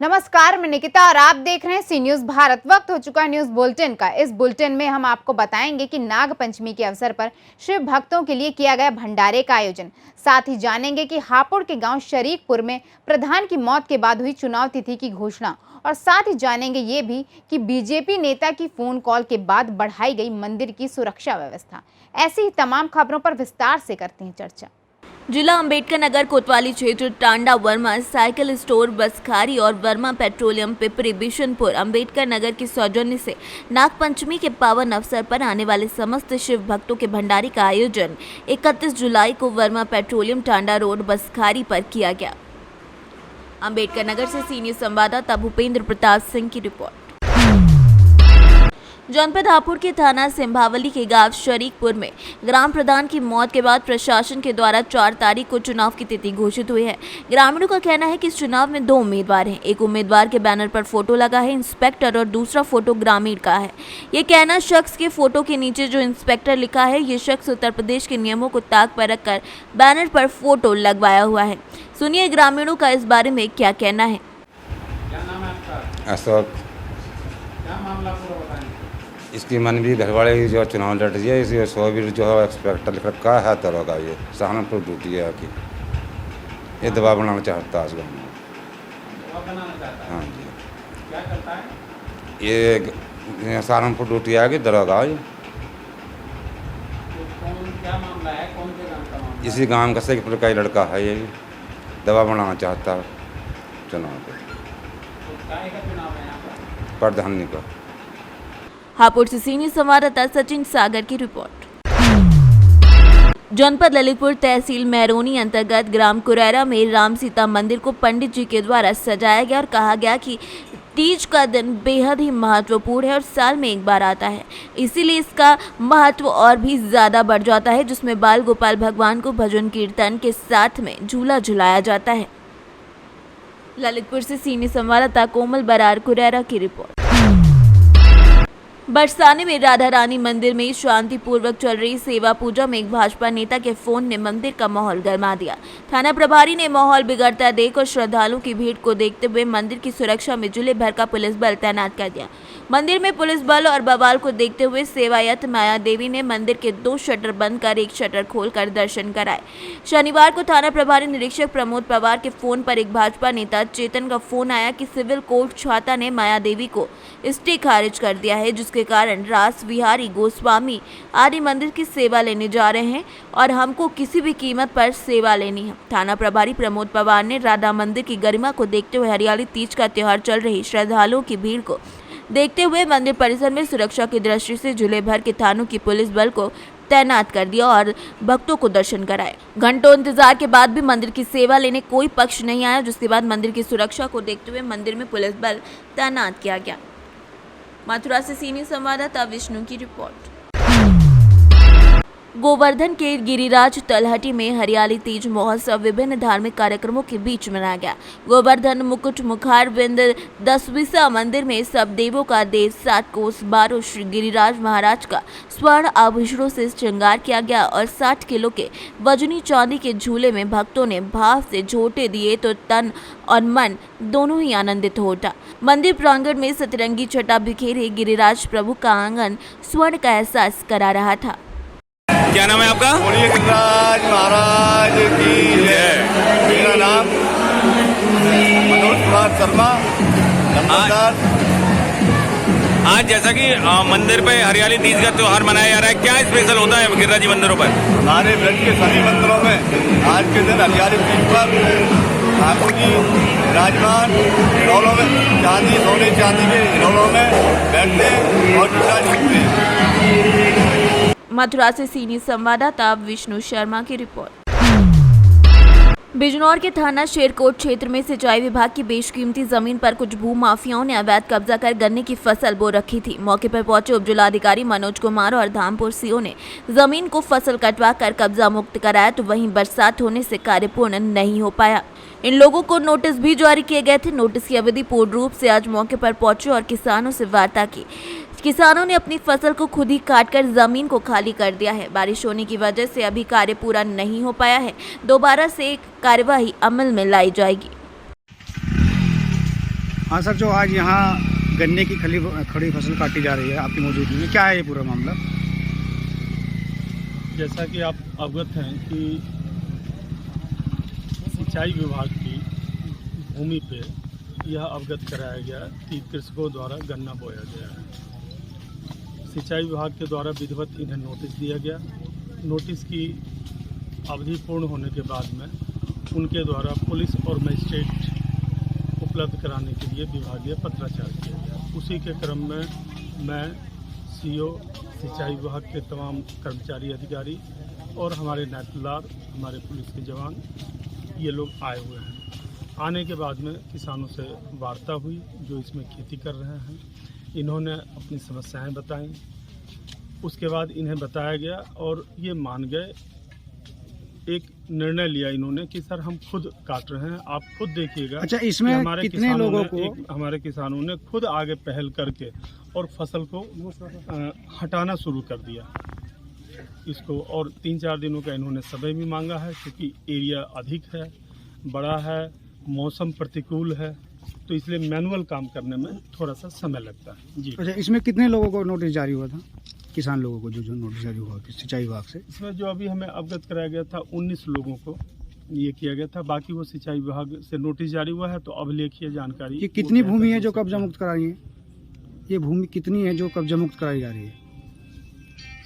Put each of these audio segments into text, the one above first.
नमस्कार, मैं निकिता और आप देख रहे हैं सी न्यूज भारत। वक्त हो चुका है न्यूज बुलेटिन का। इस बुलेटिन में हम आपको बताएंगे कि नाग पंचमी के अवसर पर शिव भक्तों के लिए किया गया भंडारे का आयोजन। साथ ही जानेंगे कि हापुड़ के गांव शरीकपुर में प्रधान की मौत के बाद हुई चुनाव तिथि की घोषणा, और साथ ही जानेंगे ये भी कि बीजेपी नेता की फोन कॉल के बाद बढ़ाई गई मंदिर की सुरक्षा व्यवस्था। ऐसी ही तमाम खबरों पर विस्तार से करते हैं चर्चा। जिला अंबेडकर नगर कोतवाली क्षेत्र टांडा वर्मा साइकिल स्टोर बसखारी और वर्मा पेट्रोलियम पिपरी बिशनपुर अंबेडकर नगर के सौजन्य से नाग पंचमी के पावन अवसर पर आने वाले समस्त शिव भक्तों के भंडारे का आयोजन 31 जुलाई को वर्मा पेट्रोलियम टांडा रोड बसखारी पर किया गया। अंबेडकर नगर से सीनियर संवाददाता भूपेंद्र प्रताप सिंह की रिपोर्ट। जनपद हापुड़ के थाना सिंभावली के गांव शरीकपुर में ग्राम प्रधान की मौत के बाद प्रशासन के द्वारा 4 तारीख को चुनाव की तिथि घोषित हुई है। ग्रामीणों का कहना है कि इस चुनाव में 2 उम्मीदवार हैं। एक उम्मीदवार के बैनर पर फोटो लगा है इंस्पेक्टर और दूसरा फोटो ग्रामीण का है। ये कहना शख्स के फोटो के नीचे जो इंस्पेक्टर लिखा है, ये शख्स उत्तर प्रदेश के नियमों को ताक पर रखकर बैनर पर फोटो लगवाया हुआ है। सुनिए ग्रामीणों का इस बारे में क्या कहना है। इसकी मन भी घरवाले की जो चुनाव लड़ रही है, इसी सोबीर जो है एक्सपेक्टर लिख रखा है दरोगा, ये सहारनपुर ड्यूटी है कि ये दबाव बनाना चाहता है इस गाँव में। हाँ जी, क्या करता है ये सहारनपुर ड्यूटी है कि दरोगा ये क्या मामला है, कौन से गांव का मामला? इसी गाँव का शेखपुर का ही लड़का है, ये दबाव बनाना चाहता है चुनाव को। तो काहे का चुनाव है यहाँ पर? प्रधानी का। हापुड़ से सीनियर संवाददाता सचिन सागर की रिपोर्ट। जनपद ललितपुर तहसील मेहरोनी अंतर्गत ग्राम कुरेरा में राम सीता मंदिर को पंडित जी के द्वारा सजाया गया और कहा गया कि तीज का दिन बेहद ही महत्वपूर्ण है और साल में एक बार आता है, इसीलिए इसका महत्व और भी ज्यादा बढ़ जाता है, जिसमें बाल गोपाल भगवान को भजन कीर्तन के साथ में झूला झुलाया जाता है। ललितपुर से सीनियर संवाददाता कोमल बरार कुरेरा की रिपोर्ट। बरसाने में राधा रानी मंदिर में शांतिपूर्वक चल रही सेवा पूजा में एक भाजपा नेता के फोन ने मंदिर का माहौल गरमा दिया। थाना प्रभारी ने माहौल बिगड़ता देख और श्रद्धालुओं की भीड़ को देखते हुए मंदिर की सुरक्षा में जिले भर का पुलिस बल तैनात कर दिया। मंदिर में पुलिस बल और बवाल को देखते हुए सेवायत माया देवी ने मंदिर के 2 शटर बंद कर 1 शटर खोलकर दर्शन कराए। शनिवार को थाना प्रभारी निरीक्षक प्रमोद पवार के फोन पर एक भाजपा नेता चेतन का फोन आया कि सिविल कोर्ट छाता ने माया देवी को स्टे खारिज कर दिया है, जिसके कारण रास विहारी गोस्वामी आदि मंदिर की सेवा लेने जा रहे हैं और हमको किसी भी कीमत पर सेवा लेनी है। थाना प्रभारी प्रमोद पवार ने राधा मंदिर की गरिमा को देखते हुए हरियाली तीज का त्योहार चल रही श्रद्धालुओं की भीड़ को देखते हुए मंदिर परिसर में सुरक्षा की दृष्टि से जिले भर के थानों की पुलिस बल को तैनात कर दिया और भक्तों को दर्शन कराए। घंटों इंतजार के बाद भी मंदिर की सेवा लेने कोई पक्ष नहीं आया, जिसके बाद मंदिर की सुरक्षा को देखते हुए मंदिर में पुलिस बल तैनात किया गया। मथुरा से सीनियर संवाददाता विष्णु की रिपोर्ट। गोवर्धन के गिरिराज तलहटी में हरियाली तीज महोत्सव विभिन्न धार्मिक कार्यक्रमों के बीच मनाया गया। गोवर्धन मुकुट मुखार बिंद 10 मंदिर में सब देवों का देव 7 कोस 12 श्री गिरिराज महाराज का स्वर्ण आभूषणों से श्रृंगार किया गया और 60 किलो के वजनी चांदी के झूले में भक्तों ने भाव से झोंटे दिए तो तन और मन दोनों ही आनंदित हो उठा। मंदिर प्रांगण में सतरंगी छटा बिखेरे गिरिराज प्रभु का आंगन स्वर्ण का एहसास करा रहा था। क्या नाम है आपका? गिरिराज महाराज की जय। मेरा नाम मनोज कुमार शर्मा। आज जैसा कि मंदिर पे हरियाली तीज का त्योहार मनाया जा रहा है, क्या स्पेशल होता है गिरिराज जी मंदिरों पर? हमारे ब्रज के सभी मंदिरों में आज के दिन हरियाली तीज पर ठाकुर जी विराजमान हिरोलों में चांदी सोने चांदी के हिरोलों में बैठते और झूला झूलते हैं। मथुरा से सीनियर संवाददाता विष्णु शर्मा की रिपोर्ट। बिजनौर के थाना शेरकोट क्षेत्र में सिंचाई विभाग की बेशकीमती जमीन पर कुछ भूमाफियाओं ने अवैध कब्जा कर गन्ने की फसल बो रखी थी। मौके पर पहुंचे उपजिलाधिकारी मनोज कुमार और धामपुर सीओ ने जमीन को फसल कटवा कर कब्जा मुक्त कराया, तो वहीं बरसात होने से कार्य पूर्ण नहीं हो पाया। इन लोगों को नोटिस भी जारी किए गए थे। नोटिस की अवधि पूर्ण रूप से आज मौके पर पहुंचे और किसानों से वार्ता की। किसानों ने अपनी फसल को खुद ही काटकर जमीन को खाली कर दिया है। बारिश होने की वजह से अभी कार्य पूरा नहीं हो पाया है। दोबारा से कार्यवाही अमल में लाई जाएगी। हाँ सर, जो आज यहाँ गन्ने की खड़ी फसल काटी जा रही है आपकी मौजूदगी में, क्या है ये पूरा मामला? जैसा कि आप अवगत हैं कि सिंचाई विभाग की भूमि पे यह अवगत कराया गया कि कृषकों द्वारा गन्ना बोया गया है। सिंचाई विभाग के द्वारा विधिवत इन्हें नोटिस दिया गया। नोटिस की अवधि पूर्ण होने के बाद में उनके द्वारा पुलिस और मजिस्ट्रेट उपलब्ध कराने के लिए विभागीय पत्राचार किया गया। उसी के क्रम में मैं सीओ सिंचाई विभाग के तमाम कर्मचारी अधिकारी और हमारे नायतदार, हमारे पुलिस के जवान, ये लोग आए हुए हैं। आने के बाद में किसानों से वार्ता हुई जो इसमें खेती कर रहे हैं। इन्होंने अपनी समस्याएं बताई। उसके बाद इन्हें बताया गया और ये मान गए। एक निर्णय लिया इन्होंने कि सर हम खुद काट रहे हैं, आप खुद देखिएगा। अच्छा, इसमें कितने लोगों को? हमारे किसानों ने खुद आगे पहल करके और फसल को हटाना शुरू कर दिया इसको। और 3-4 दिनों का इन्होंने समय भी मांगा है क्योंकि एरिया अधिक है, बड़ा है, मौसम प्रतिकूल है, तो इसलिए मैनुअल काम करने में थोड़ा सा समय लगता है जी। अच्छा, इसमें कितने लोगों को नोटिस जारी हुआ था? किसान लोगों को जो नोटिस जारी हुआ सिंचाई विभाग से? इसमें जो अभी हमें अवगत कराया गया था 19 लोगों को ये किया गया था। बाकी वो सिंचाई विभाग से नोटिस जारी हुआ है तो अभिलेखीय जानकारी। ये कितनी भूमि है जो कब्जा मुक्त कराई है? ये भूमि कितनी है जो कब्जा मुक्त कराई जा रही है?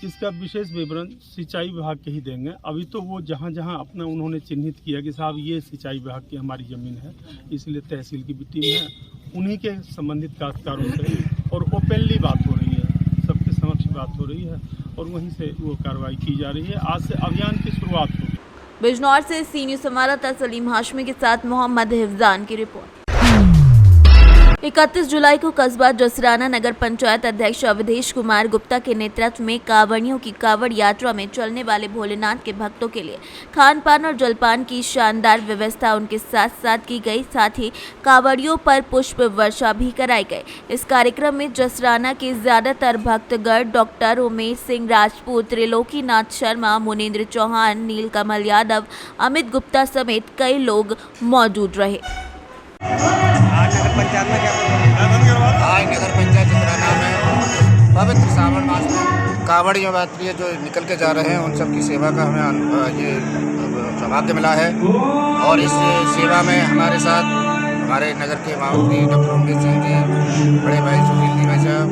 इसका विशेष विवरण सिंचाई विभाग के ही देंगे। अभी तो वो जहाँ जहाँ अपना उन्होंने चिन्हित किया कि साहब ये सिंचाई विभाग की हमारी ज़मीन है, इसलिए तहसील की भी टीम है, उन्हीं के संबंधित काश्तकारों से और ओपनली बात हो रही है, सबके समक्ष बात हो रही है और वहीं से वो कार्रवाई की जा रही है। आज से अभियान की शुरुआत होगी। बिजनौर से सी न्यूज़ संवाददाता सलीम हाशमी के साथ मोहम्मद हिफ्जान की रिपोर्ट। 31 जुलाई को कस्बा जसराना नगर पंचायत अध्यक्ष अवधेश कुमार गुप्ता के नेतृत्व में कांवड़ियों की कांवड़ यात्रा में चलने वाले भोलेनाथ के भक्तों के लिए खान पान और जलपान की शानदार व्यवस्था उनके साथ साथ की गई। साथ ही कांवड़ियों पर पुष्प वर्षा भी कराई गई। इस कार्यक्रम में जसराना के ज्यादातर भक्तगण डॉक्टर उमेश सिंह राजपूत, त्रिलोकीनाथ शर्मा, मुनीन्द्र चौहान, नीलकमल यादव, अमित गुप्ता समेत कई लोग मौजूद रहे। आज नगर पंचायत जसराना में पवित्र सावन मास में कांवड़ यात्री जो निकल के जा रहे हैं उन सब की सेवा का हमें ये सौभाग्य मिला है। और इस सेवा में हमारे साथ हमारे नगर के महामंत्री डॉक्टर उमेश सिंह जी, बड़े भाई सुशील जी भाई साहब,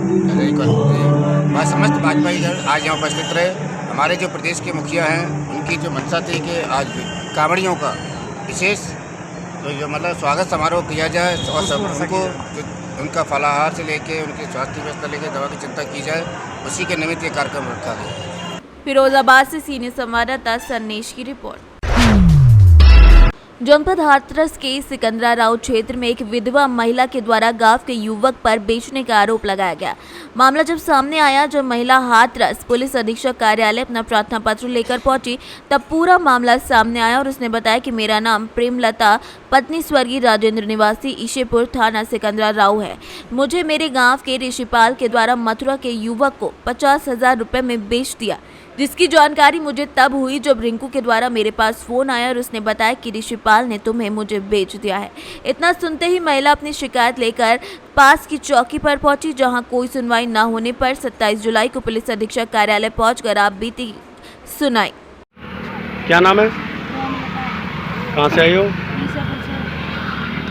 वह समस्त भाजपाईगण आज यहाँ उपस्थित रहे। हमारे जो प्रदेश के मुखिया हैं उनकी जो मंशा थी कि आज कांवड़ियों का विशेष तो जो मतलब स्वागत समारोह किया जाए और सब उनको उनका फलाहार से लेके उनकी स्वास्थ्य व्यवस्था लेके दवा की चिंता की जाए, उसी के निमित्त ये कार्यक्रम रखा गया। फिरोजाबाद से सीनियर संवाददाता सन्नेश की रिपोर्ट। जनपद हाथरस के सिकंदरा राव क्षेत्र में एक विधवा महिला के द्वारा गांव के युवक पर बेचने का आरोप लगाया गया। मामला जब सामने आया, जब महिला हाथरस पुलिस अधीक्षक कार्यालय अपना प्रार्थना पत्र लेकर पहुंची, तब पूरा मामला सामने आया और उसने बताया कि मेरा नाम प्रेमलता, पत्नी स्वर्गीय राजेंद्र निवासी ईशेपुर थाना सिकंदरा राव है। मुझे मेरे गाँव के ऋषिपाल के द्वारा मथुरा के युवक को 50,000 रुपये में बेच दिया, जिसकी जानकारी मुझे तब हुई जब रिंकू के द्वारा मेरे पास फोन आया और उसने बताया कि ऋषिपाल ने तुम्हें मुझे बेच दिया है। इतना सुनते ही महिला अपनी शिकायत लेकर पास की चौकी पर पहुंची, जहां कोई सुनवाई न होने पर 27 जुलाई को पुलिस अधीक्षक कार्यालय पहुंचकर आप बीती सुनाई। क्या नाम है? कहाँ से आई हो?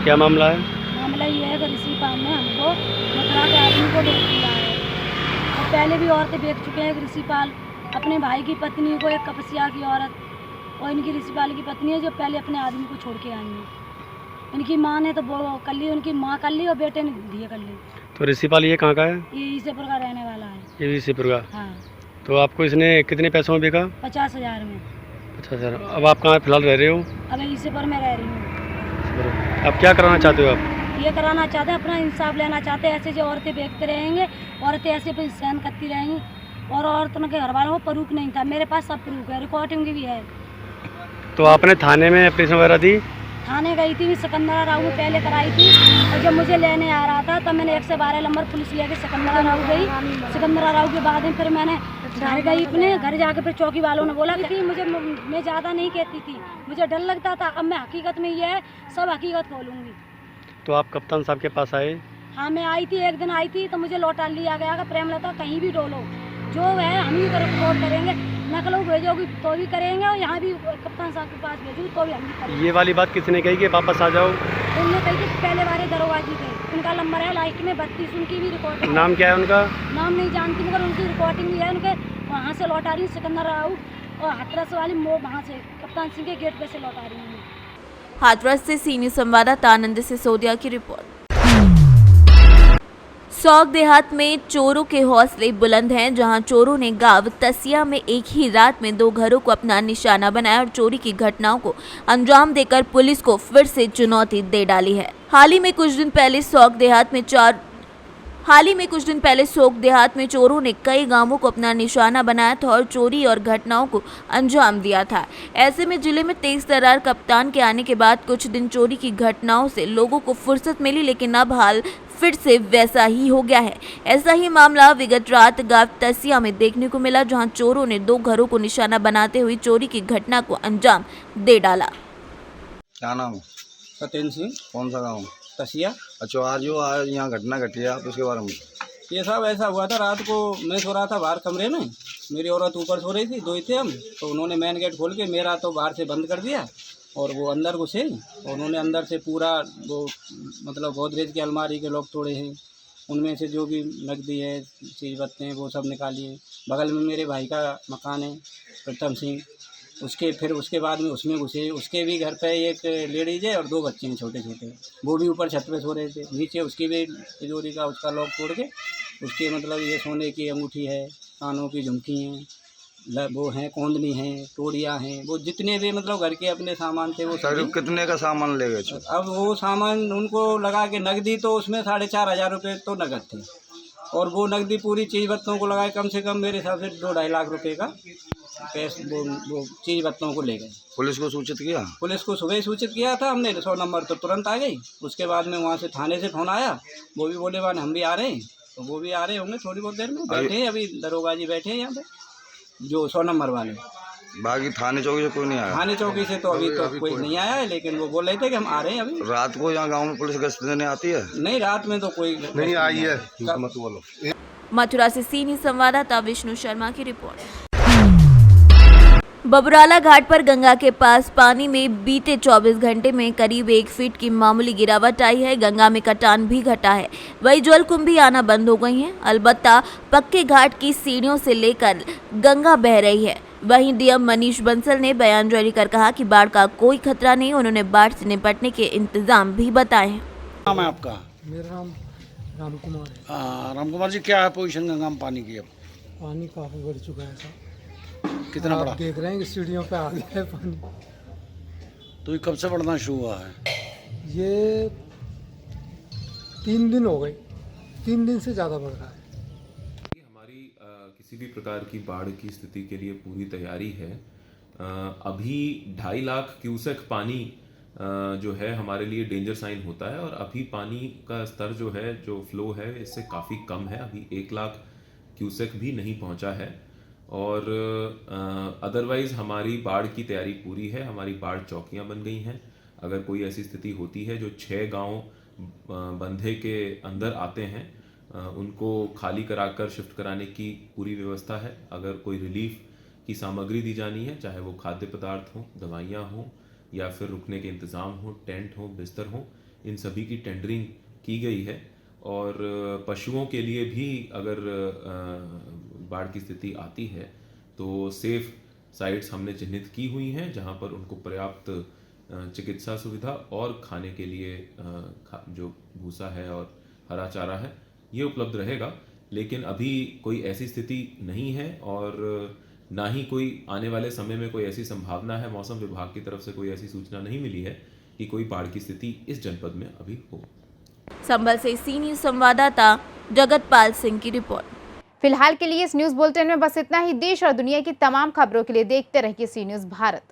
क्या मामला है? मामला ये है कि ऋषिपाल ने हमको मथुरा के आदमी को बेच दिया है और पहले भी औरतें बेच चुके हैं। ऋषिपाल अपने भाई की पत्नी को, एक कपसिया की औरत और इनकी ऋषिपाल की पत्नी है जो पहले अपने आदमी को छोड़ के आई है। इनकी माँ ने तो वो कर ली, उनकी माँ कर ली और बेटे ने दिए कर ली। तो ऋषिपाल ये कहाँ का है? ये ईसेपुर का रहने वाला है। ये ईसेपुर का? हाँ। तो आपको इसने कितने पैसों में बेचा? 50,000 में। 50,000। अब आप कहाँ फिलहाल रह रहे हो? अब ईसेपुर में रह रही हूँ। अब क्या कराना चाहते हो आप? ये कराना चाहते हैं, अपना इंसाफ लेना चाहते हैं। ऐसे जो औरतें बेचते रहेंगे, औरतें ऐसे पे सहन करती रहेंगी और औरतों के घर वालों को प्रूफ नहीं था। मेरे पास सब प्रूफ है, रिकॉर्डिंग भी है। तो आपने थाने में एप्लीकेशन वगैरह दी? थाने गई थी, सिकंदरा राव में पहले कराई थी और जब मुझे लेने आ रहा था तब मैंने 112 नंबर पुलिस लेके सिकंदरा राव गई। सिकंदरा राव के बाद में फिर मैंने घर गई, अपने घर जाके फिर चौकी वालों ने बोला कि मुझे, मैं ज़्यादा नहीं कहती थी, मुझे डर लगता था। अब मैं हकीकत में ये है, सब हकीकत खोलूँगी। तो आप कप्तान साहब के पास आए? हाँ, मैं आई थी, एक दिन आई थी तो मुझे लौटा लिया गया कि प्रेमलता कहीं भी डोलो, जो है हम ही रिपोर्ट करेंगे, नकल भेजोगी तो भी करेंगे और यहाँ भी कप्तान साहब के पास भेजोगी तो भी हम भी करेंगे। ये वाली बात किसने कही कि वापस आ जाओ? उन्होंने कही थी पहले बारे दरोगा जी थे, उनका नंबर है लास्ट में 32, उनकी भी रिकॉर्डिंग। नाम क्या है उनका? नाम नहीं जानती मगर उनकी रिकॉर्डिंग भी है, उनके वहाँ से लौटा रही सिकंदर राउत और हाथरस वाली मो वहाँ से कप्तान सिंह के गेट पे से लौटा रही हूँ। हाथरस से सीनियर संवाददाता आनंद सिसोदिया की रिपोर्ट। सौग देहात में चोरों के हौसले बुलंद हैं, जहां चोरों ने गांव तसिया में एक ही रात में 2 घरों को अपना निशाना बनाया और चोरी की घटनाओं को अंजाम देकर पुलिस को फिर से चुनौती दे डाली है। हाल ही में कुछ दिन पहले सौग देहात में चोरों ने कई गांवों को अपना निशाना बनाया था और चोरी और घटनाओं को अंजाम दिया था। ऐसे में जिले में तेज तर्रार कप्तान के आने के बाद कुछ दिन चोरी की घटनाओं से लोगों को फुर्सत मिली, लेकिन अब हाल फिर से वैसा ही हो गया है। ऐसा ही मामला विगत रात गांव तसिया में देखने को मिला, जहां चोरों ने 2 घरों को निशाना बनाते हुए चोरी की घटना को अंजाम दे डाला। क्या नाम है? सत्येंद्र सिंह। कौन सा गाँव? तसिया। अच्छा, आज यहाँ घटना घटी है, आप उसके बारे में? ये सब ऐसा हुआ था, रात को मैं सो रहा था बाहर कमरे में, मेरी औरत ऊपर सो रही थी, 2 ही थे हम, तो उन्होंने मेन गेट खोल के मेरा तो बाहर से बंद कर दिया और वो अंदर घुसे और उन्होंने अंदर से पूरा वो मतलब गोदरेज की अलमारी के लॉक तोड़े हैं, उनमें से जो भी नकदी है, चीज़ बत्ते हैं, वो सब निकालिए। बगल में मेरे भाई का मकान है प्रथम सिंह, उसके बाद में उसमें घुसे, उसके भी घर पे एक लेडीज है और 2 बच्चे हैं छोटे छोटे, वो भी ऊपर छत पे सो रहे थे। नीचे उसकी भी तिजोरी का उसका लॉक तोड़ के उसके मतलब ये सोने की अंगूठी है, कानों की झुमकी हैं, वो हैं कोंदनी हैं, तोड़ियाँ हैं, वो जितने भी मतलब घर के अपने सामान थे वो सभी। कितने का सामान ले गए? अब वो सामान उनको लगा के नकदी तो उसमें 4,500 रुपये तो नकद थे और वो नकदी पूरी चीज़ बत्तों को लगाए कम से कम मेरे हिसाब से 2-2.5 लाख रुपए का कैश वो चीज़ बत्तों को ले गए। पुलिस को सूचित किया? पुलिस को सुबह ही सूचित किया था हमने, 100 नंबर तो तुरंत आ गई। उसके बाद में वहाँ से थाने से फ़ोन आया, वो भी बोले हम भी आ रहे हैं, तो वो भी आ रहे होंगे थोड़ी बहुत देर में। बैठे हैं अभी दरोगा जी बैठे हैं यहाँ पे, जो 100 नंबर वाले। बाकी थाने चौकी से कोई नहीं आया? थाने चौकी से तो अभी तो कोई नहीं आया है, लेकिन वो बोल रहे थे कि हम आ रहे हैं अभी। रात को यहाँ गांव में पुलिस गश्त देने आती है? नहीं, रात में तो कोई नहीं आई है। मत बोलो। मथुरा से सीनियर संवाददाता विष्णु शर्मा की रिपोर्ट। बबराला घाट पर गंगा के पास पानी में बीते 24 घंटे में करीब 1 फीट की मामूली गिरावट आई है। गंगा में कटान भी घटा है, वही जलकुंभी आना बंद हो गई हैं। अलबत्ता पक्के घाट की सीढ़ियों से लेकर गंगा बह रही है। वहीं डीएम मनीष बंसल ने बयान जारी कर कहा कि बाढ़ का कोई खतरा नहीं, उन्होंने बाढ़ से निपटने के इंतजाम भी बताए हैं। नाम है आपका? मेरा नाम राम कुमार है। राम कुमार जी, क्या है पोजीशन गंगा में पानी की? अब पानी काफ़ी बढ़ चुका है सर। कितना बढ़ा? देख रहे हैं कि सीढ़ियों पे आ गया है पानी। तो ये कब से बढ़ना शुरू हुआ है? ये 3 दिन हो गए, 3 दिन से ज़्यादा बढ़ रहा है। हमारी किसी भी प्रकार की बाढ़ की स्थिति के लिए पूरी तैयारी है। अभी 2.5 लाख क्यूसेक पानी जो है हमारे लिए डेंजर साइन होता है और अभी पानी का स्तर जो है, जो फ्लो है, इससे काफ़ी कम है। अभी 1 लाख क्यूसेक भी नहीं पहुंचा है और अदरवाइज़ हमारी बाढ़ की तैयारी पूरी है। हमारी बाढ़ चौकियां बन गई हैं। अगर कोई ऐसी स्थिति होती है जो 6 गांव बंधे के अंदर आते हैं, उनको खाली कराकर शिफ्ट कराने की पूरी व्यवस्था है। अगर कोई रिलीफ की सामग्री दी जानी है, चाहे वो खाद्य पदार्थ हो, दवाइयाँ हों या फिर रुकने के इंतज़ाम हो, टेंट हो, बिस्तर हो, इन सभी की टेंडरिंग की गई है। और पशुओं के लिए भी अगर बाढ़ की स्थिति आती है तो सेफ साइट्स हमने चिन्हित की हुई हैं, जहां पर उनको पर्याप्त चिकित्सा सुविधा और खाने के लिए जो भूसा है और हरा चारा है ये उपलब्ध रहेगा। लेकिन अभी कोई ऐसी स्थिति नहीं है और ना ही कोई आने वाले समय में कोई ऐसी संभावना है। मौसम विभाग की तरफ से कोई ऐसी सूचना नहीं मिली है कि कोई बाढ़ की स्थिति इस जनपद में अभी हो। संभल से सीनियर संवाददाता जगतपाल सिंह की रिपोर्ट। फिलहाल के लिए इस न्यूज बुलेटिन में बस इतना ही। देश और दुनिया की तमाम खबरों के लिए देखते रहिए सी न्यूज भारत।